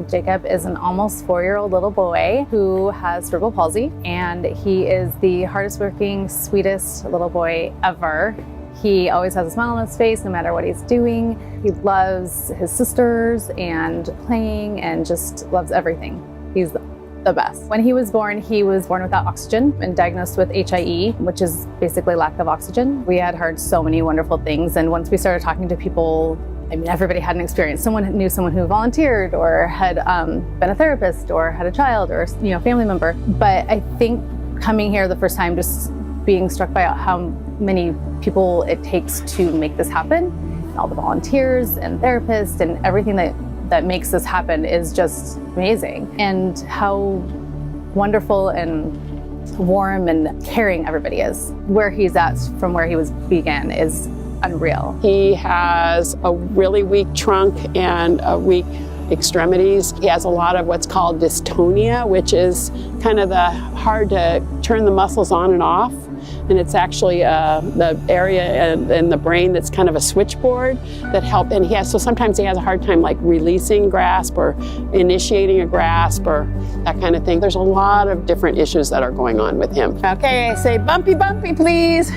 Jacob is an almost 4-year-old little boy who has cerebral palsy, and he is the hardest working, sweetest little boy ever. He always has a smile on his face no matter what he's doing. He loves his sisters and playing and just loves everything. He's the best. When he was born without oxygen and diagnosed with HIE, which is basically lack of oxygen. We had heard so many wonderful things, and once we started talking to people, I mean, everybody had an experience. Someone knew someone who volunteered or had been a therapist or had a child or family member. But I think coming here the first time, just being struck by how many people it takes to make this happen, and all the volunteers and therapists and everything that makes this happen is just amazing. And how wonderful and warm and caring everybody is. Where he's at from where he began is unreal. He has a really weak trunk and weak extremities. He has a lot of what's called dystonia, which is kind of the hard to turn the muscles on and off. And it's actually the area in the brain that's kind of a switchboard that help. And so sometimes he has a hard time like releasing grasp or initiating a grasp or that kind of thing. There's a lot of different issues that are going on with him. Okay, say bumpy, bumpy, please.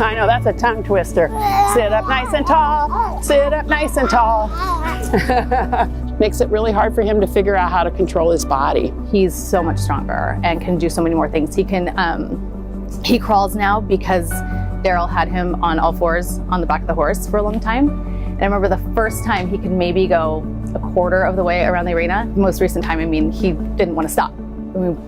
I know, that's a tongue twister. Sit up nice and tall, sit up nice and tall. Makes it really hard for him to figure out how to control his body. He's so much stronger and can do so many more things. He crawls now because Daryl had him on all fours on the back of the horse for a long time. And I remember the first time he could maybe go a quarter of the way around the arena. Most recent time, he didn't want to stop.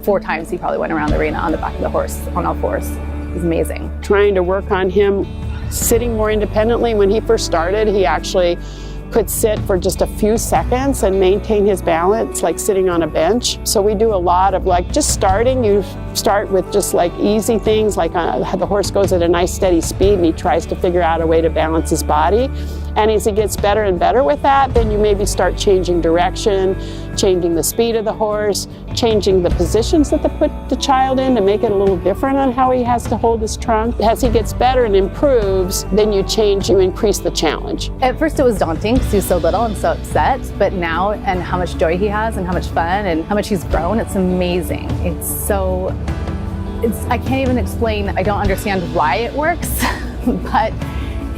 4 times he probably went around the arena on the back of the horse on all fours. It was amazing. Trying to work on him sitting more independently. When he first started, he actually could sit for just a few seconds and maintain his balance like sitting on a bench. So we do a lot of just starting. You start with just easy things like the horse goes at a nice steady speed and he tries to figure out a way to balance his body. And as he gets better and better with that, then you maybe start changing direction, changing the speed of the horse, changing the positions that they put the child in to make it a little different on how he has to hold his trunk. As he gets better and improves, then you increase the challenge. At first it was daunting because he was so little and so upset, but now, and how much joy he has and how much fun and how much he's grown, it's amazing. I can't even explain. I don't understand why it works, but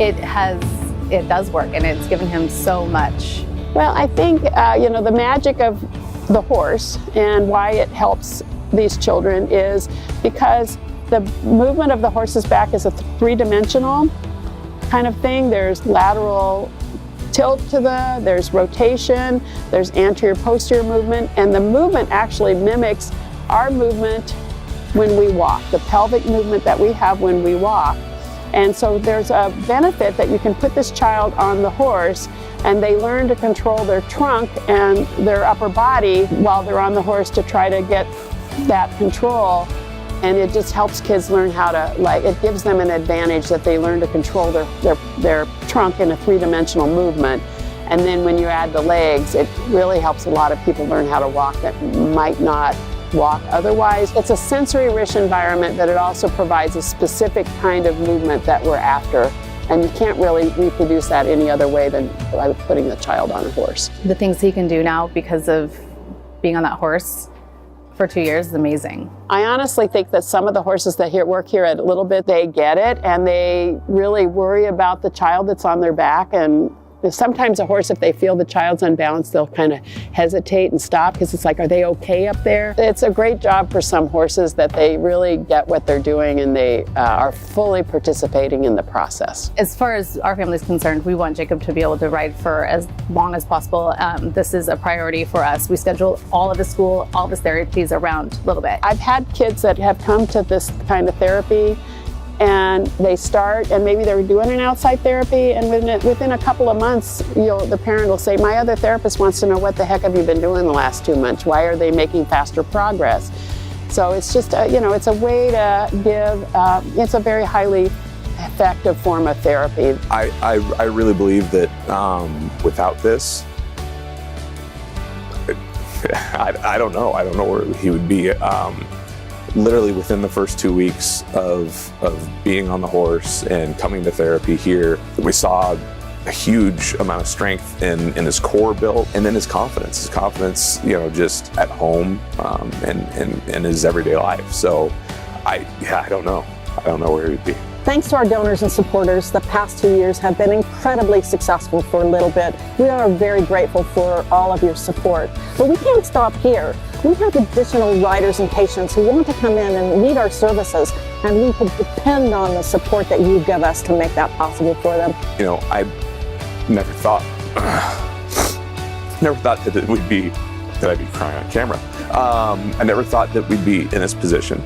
it does work, and it's given him so much. Well, I think, the magic of the horse and why it helps these children is because the movement of the horse's back is a 3-dimensional kind of thing. There's lateral tilt there's rotation, there's anterior-posterior movement, and the movement actually mimics our movement when we walk, the pelvic movement that we have when we walk. And so there's a benefit that you can put this child on the horse and they learn to control their trunk and their upper body while they're on the horse to try to get that control. And it just helps kids learn how to, it gives them an advantage that they learn to control their trunk in a 3-dimensional movement. And then when you add the legs, it really helps a lot of people learn how to walk that might not walk otherwise. It's a sensory-rich environment, but it also provides a specific kind of movement that we're after. And you can't really reproduce that any other way than by putting the child on a horse. The things he can do now because of being on that horse for 2 years is amazing. I honestly think that some of the horses that work here at Little Bit, they get it and they really worry about the child that's on their back. And sometimes a horse, if they feel the child's unbalanced, they'll kind of hesitate and stop because it's are they okay up there? It's a great job for some horses that they really get what they're doing and they are fully participating in the process. As far as our family is concerned, we want Jacob to be able to ride for as long as possible. This is a priority for us. We schedule all of his school, all of his therapies around Little Bit. I've had kids that have come to this kind of therapy and they start and maybe they're doing an outside therapy and within a couple of months the parent will say, my other therapist wants to know what the heck have you been doing the last 2 months? Why are they making faster progress? So it's just it's a way to give, it's a very highly effective form of therapy. I really believe that without this, I don't know where he would be. Literally within the first 2 weeks of being on the horse and coming to therapy here, we saw a huge amount of strength in his core built, and then his confidence, just at home and in his everyday life. So I don't know where he'd be. Thanks to our donors and supporters, the past 2 years have been incredibly successful for Little Bit. We are very grateful for all of your support. But we can't stop here. We have additional riders and patients who want to come in and need our services, and we could depend on the support that you give us to make that possible for them. I never thought that I'd be crying on camera. I never thought that we'd be in this position.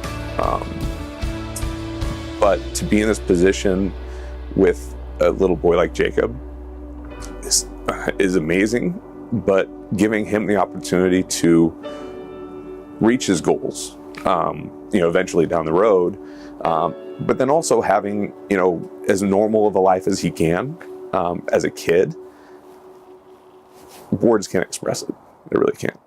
But to be in this position with a little boy like Jacob is amazing, but giving him the opportunity to reach his goals, eventually down the road, but then also having, as normal of a life as he can as a kid, words can't express it. They really can't.